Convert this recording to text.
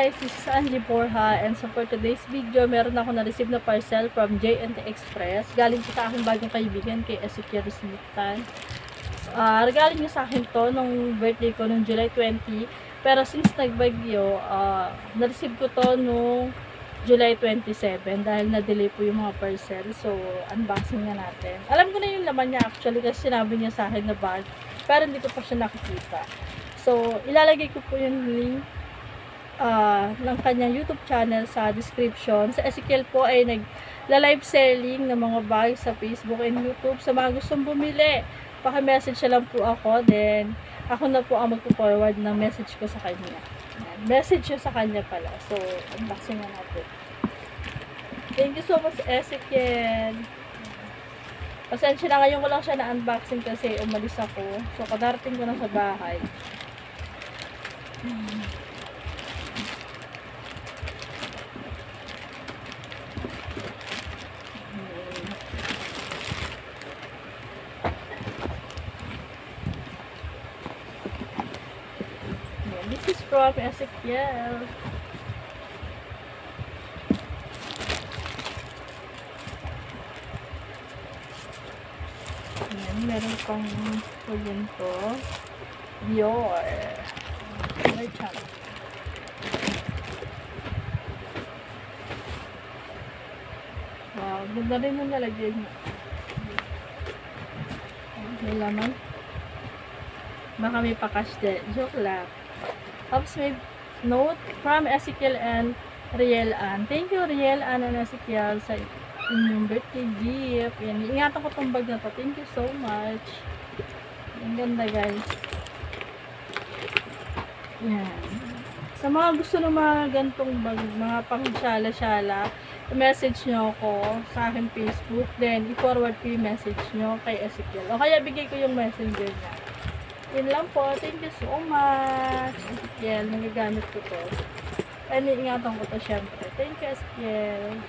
guys, this is Angie Borja, and so for today's video, meron ako na-receive na parcel from J&T Express. Galing po sa aking bagong kaibigan kay Ezekiel Rismitan. Regaling niya sa akin to nung birthday ko nung July 20. Pero since nagbagyo, na-receive ko to nung July 27 dahil na-delay po yung mga parcel. So, unboxing na natin. Alam ko na yung laman niya actually kasi sinabi niya sa akin na bag. Pero hindi ko pa siya nakikita. So, ilalagay ko po yung link ng kanyang YouTube channel sa description. Sa Ezekiel po ay nagla-live selling ng mga bags sa Facebook and YouTube. Sa mga gustong bumili, paki-message lang po ako. Then, ako na po ang magpo-forward ng message ko sa kanya. Message yun sa kanya pala. So, unboxing na natin. Thank you so much, Ezekiel. Pasensya na, ngayon ko lang siya na-unboxing kasi umalis ako. So, kadarating ko na sa bahay. This is from Ezekiel. Ayan, meron pang to. Dior. May chan. Wow, ganda rin yung nalagyan niya. May laman. Baka may pa-cash din. Joke lang. Tapos may note from Ezekiel and Riel Ann. Thank you, Riel Ann and Ezekiel sa inyong birthday gift. Yan, ingatan ko tong bag na to. Thank you so much. Ang ganda, guys. Yan. Sa mga gusto ng mga gantong bag, mga pang syala-syala, message nyo ako sa aking Facebook. Then, i-forward ko yung message nyo kay Ezekiel. O kaya bigay ko yung messenger niya. Yun lang po. Thank you so much. Ezekiel, nagagamit ko to. And iingatan ko to syempre. Thank you, Ezekiel.